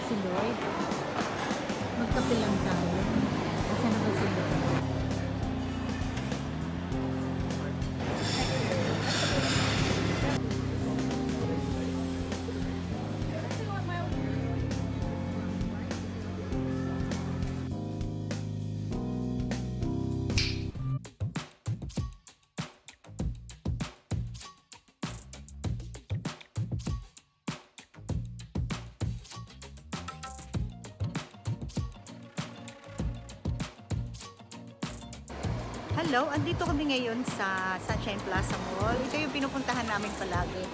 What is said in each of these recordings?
Si Lloyd. Magkape lang tayo. Asan na ba si Lloyd? Hello, andito kami ngayon sa Sunshine Plaza Mall. Ito yung pinupuntahan namin palagi.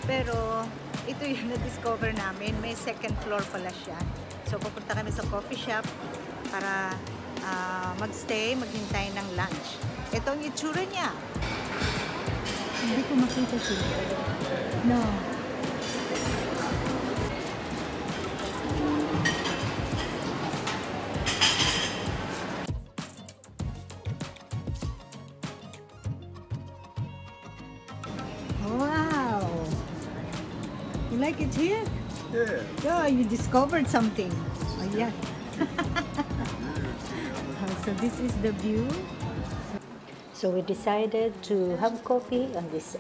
Pero ito yung na-discover namin. May second floor pala siya. So pupunta kami sa coffee shop para magstay, maghintay ng lunch. Ito ang itsura niya. Hindi ko makita siya. No. Wow! You like it here? Yeah. Yeah, you discovered something. Oh, yeah. So this is the view. So we decided to have coffee on this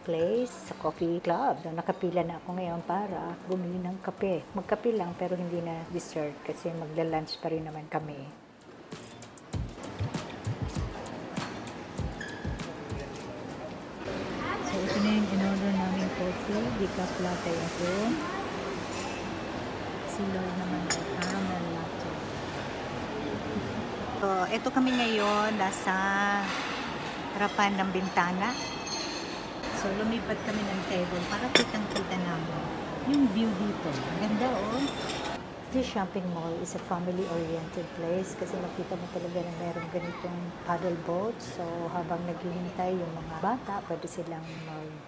place, sa coffee club. So, nakapila na ako ngayon para bumili ng kape. Magkape lang pero hindi na dessert kasi magla-lunch pa rin naman kami. So ito na yung in-order namin coffee. Decaf latte ako. Si Lord naman ay caramel latte. So ito kami ngayon nasa harapan ng bintana. So lumipat kami ng table para kitang-kita namin yung view dito. Ang ganda oh. This shopping mall is a family-oriented place kasi makita mo talaga na meron ganitong paddle boat. So, habang naghihintay yung mga bata, pwede silang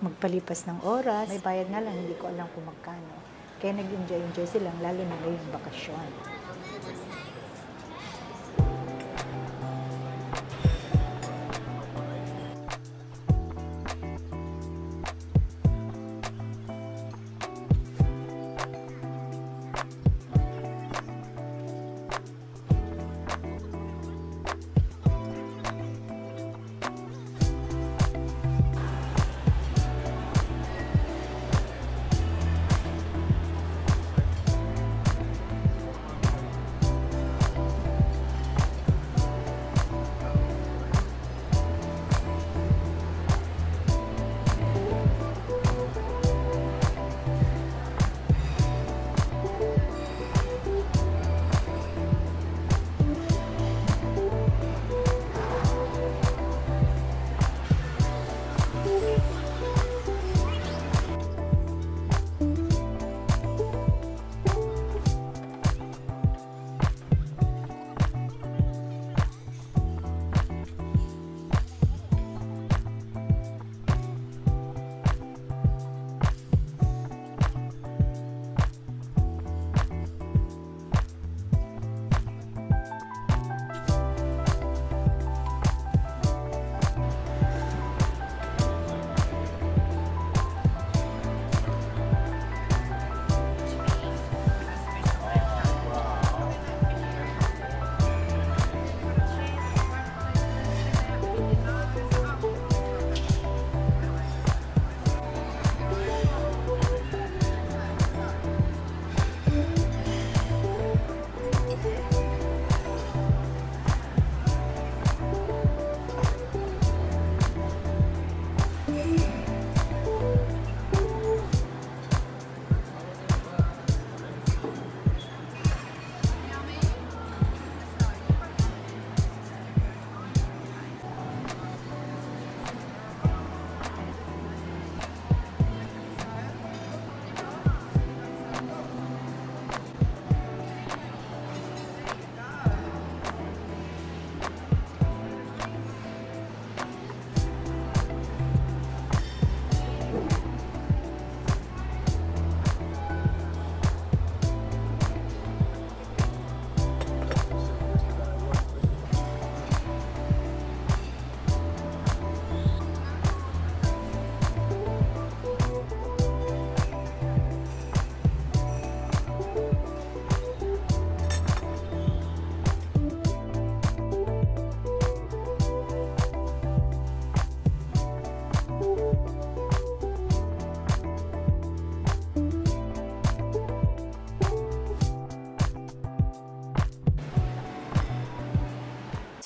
magpalipas ng oras. May bayad nga lang, hindi ko alam kung magkano. Kaya nag-enjoy silang, lalo na ngayong bakasyon.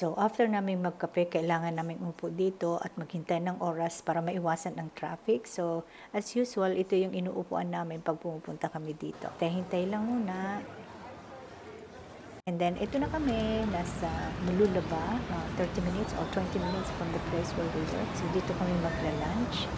So, after namin magkape, kailangan namin umupo dito at maghintay ng oras para maiwasan ang traffic. So, as usual, ito yung inuupuan namin pag pumupunta kami dito. Hintay lang muna. And then, ito na kami, nasa Malulaba, 30 minutes or 20 minutes from the place where we work. So, dito kami magla-lunch.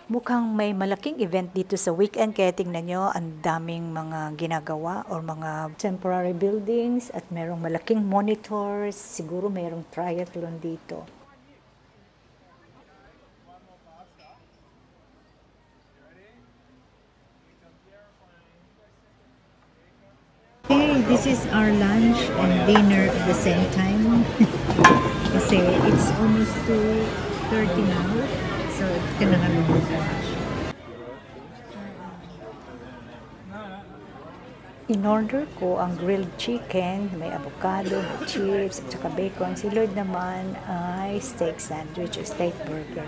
Mukhang may malaking event dito sa weekend kaya tingnan nyo ang daming mga ginagawa or mga temporary buildings at merong malaking monitors. Siguro merong triathlon dito. Okay, this is our lunch and dinner at the same time. Kasi it's almost 2:30 now. So, kailangan mo mag-lunch. In-order ko ang grilled chicken, may avocado, may chips, at saka bacon. Si Lloyd naman ay steak sandwich o steak burger.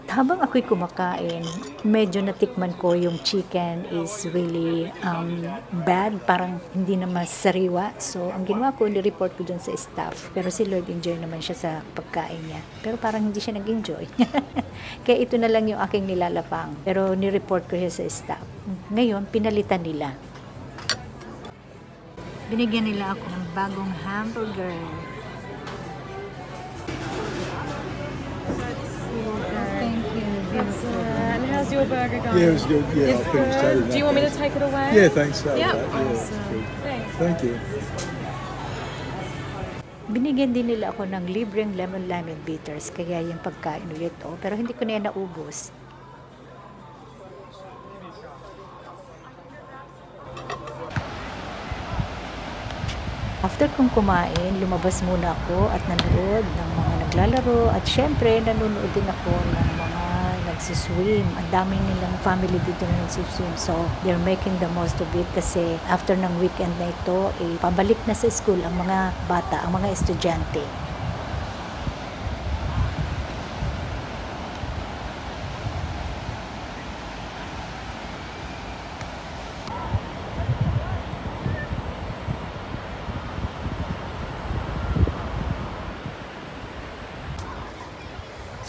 Habang ako'y kumakain, medyo natikman ko yung chicken is really bad, parang hindi na masariwa. So, ang ginawa ko, ni-report ko dun sa staff. Pero si Lord enjoy naman siya sa pagkain niya. Pero parang hindi siya nag-enjoy. Kaya ito na lang yung aking nilalapang. Pero ni-report ko siya sa staff. Ngayon, pinalitan nila. Binigyan nila ako ng bagong hamburger. And how's your burger going? Yeah, it was good. Yeah, It's I think it's good. totally Do you want me to take it away? Yeah, thanks. So Yeah, yeah, awesome. good. Thanks. Thank you. Binigyan din nila ako ng libreng lemon bitters, kaya yung pagkain ulit pero hindi ko na yan naubos. After kong kumain, lumabas muna ako at nanood ng mga naglalaro at syempre nanonood din ako ng mga nagsiswim. Ang daming nilang family dito na nagsiswim. So, they're making the most of it kasi after ng weekend na ito, pabalik na sa school ang mga bata, ang mga estudyante.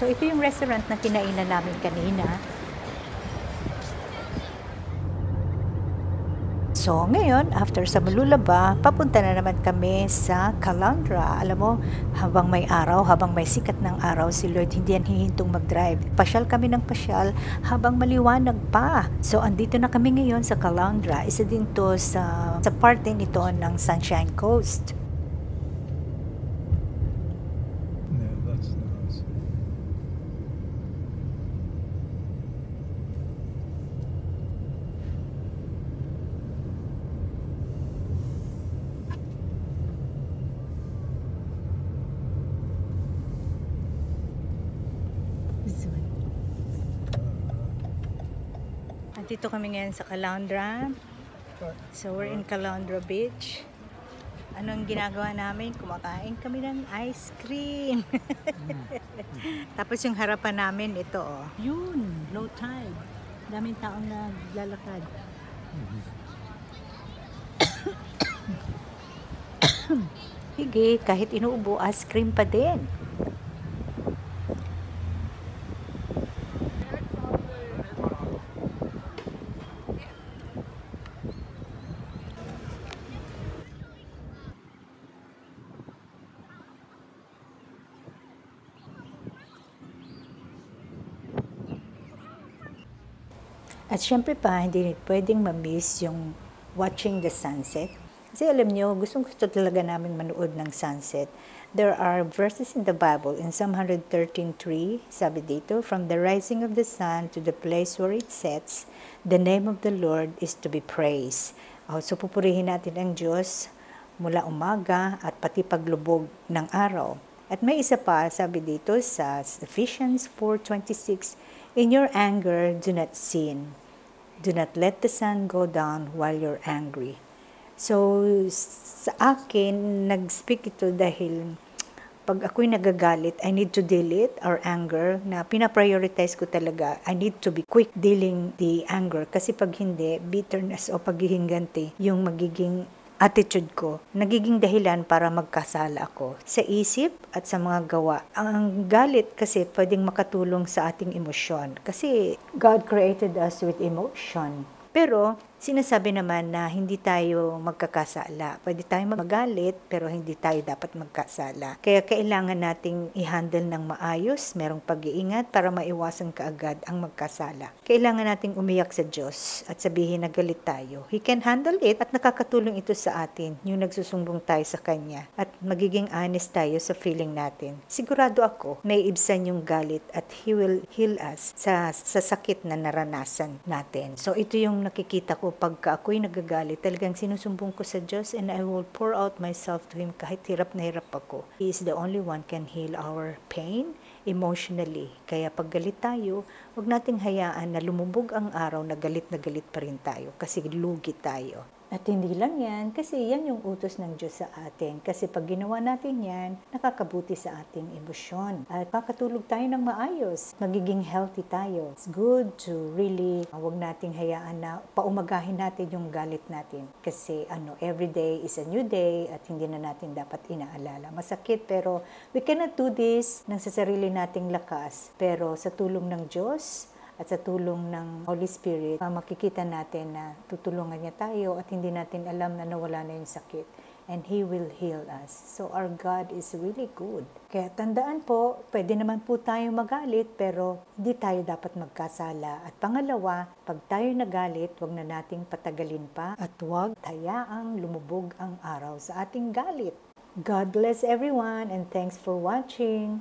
So, ito yung restaurant na kinainan namin kanina. So, ngayon, after sa Malulaba, papunta na naman kami sa Caloundra. Alam mo, habang may araw, habang may sikat ng araw, si Lloyd hindi yan hihintong mag-drive. Pasyal kami ng pasyal habang maliwanag pa. So, andito na kami ngayon sa Caloundra. Isa din to sa parte nito ng Sunshine Coast. Yeah, that's nice. Andito kami ngayon sa Caloundra. So, we're in Caloundra Beach. Anong ginagawa namin? Kumakain kami ng ice cream. Tapos yung harapan namin, ito Yun, low tide. Daming taong naglalakad. Hige, kahit inuubo, ice cream pa din. At syempre pa, hindi pwedeng ma-miss yung watching the sunset. Kasi alam nyo, gustong-gusto talaga namin manood ng sunset. There are verses in the Bible, in Psalm 113:3, sabi dito, from the rising of the sun to the place where it sets, the name of the Lord is to be praised. So pupurihin natin ang Diyos mula umaga at pati paglubog ng araw. At may isa pa, sabi dito sa Ephesians 4:26, in your anger, do not sin. Do not let the sun go down while you're angry. So, sa akin, nag-speak ito dahil pag ako'y nagagalit, I need to delete our anger na pinaprioritize ko talaga. I need to be quick dealing the anger kasi pag hindi, bitterness o paghihinganti yung magiging attitude ko, nagiging dahilan para magkasala ako sa isip at sa mga gawa. Ang galit kasi pwedeng makatulong sa ating emosyon kasi God created us with emotion. Pero sinasabi naman na hindi tayo magkakasala. Pwede tayong magalit pero hindi tayo dapat magkasala. Kaya kailangan nating i-handle ng maayos, merong pag-iingat para maiwasan kaagad ang magkasala. Kailangan nating umiyak sa Diyos at sabihin na galit tayo. He can handle it at nakakatulong ito sa atin, yung nagsusumbong tayo sa Kanya at magiging honest tayo sa feeling natin. Sigurado ako, may ibsan yung galit at He will heal us sa sakit na naranasan natin. So ito yung nakikita ko pagka ako'y nagagalit, talagang sinusumbong ko sa Diyos and I will pour out myself to Him kahit hirap na hirap ako. He is the only one can heal our pain emotionally. Kaya pag galit tayo, huwag nating hayaan na lumubog ang araw na galit pa rin tayo kasi lugi tayo. At hindi lang yan, kasi yan yung utos ng Diyos sa atin. Kasi pag ginawa natin yan, nakakabuti sa ating emosyon. At makatulog tayo ng maayos. Magiging healthy tayo. It's good to really, huwag nating hayaan na paumagahin natin yung galit natin. Kasi every day is a new day at hindi na natin dapat inaalala. Masakit pero we cannot do this nang sa sarili nating lakas. Pero sa tulong ng Diyos, at sa tulong ng Holy Spirit, makikita natin na tutulungan niya tayo at hindi natin alam na nawala na yung sakit. And He will heal us. So our God is really good. Kaya tandaan po, pwede naman po tayo magalit pero hindi tayo dapat magkasala. At pangalawa, pag tayo nagalit, huwag na nating patagalin pa at huwag hayaang lumubog ang araw sa ating galit. God bless everyone and thanks for watching.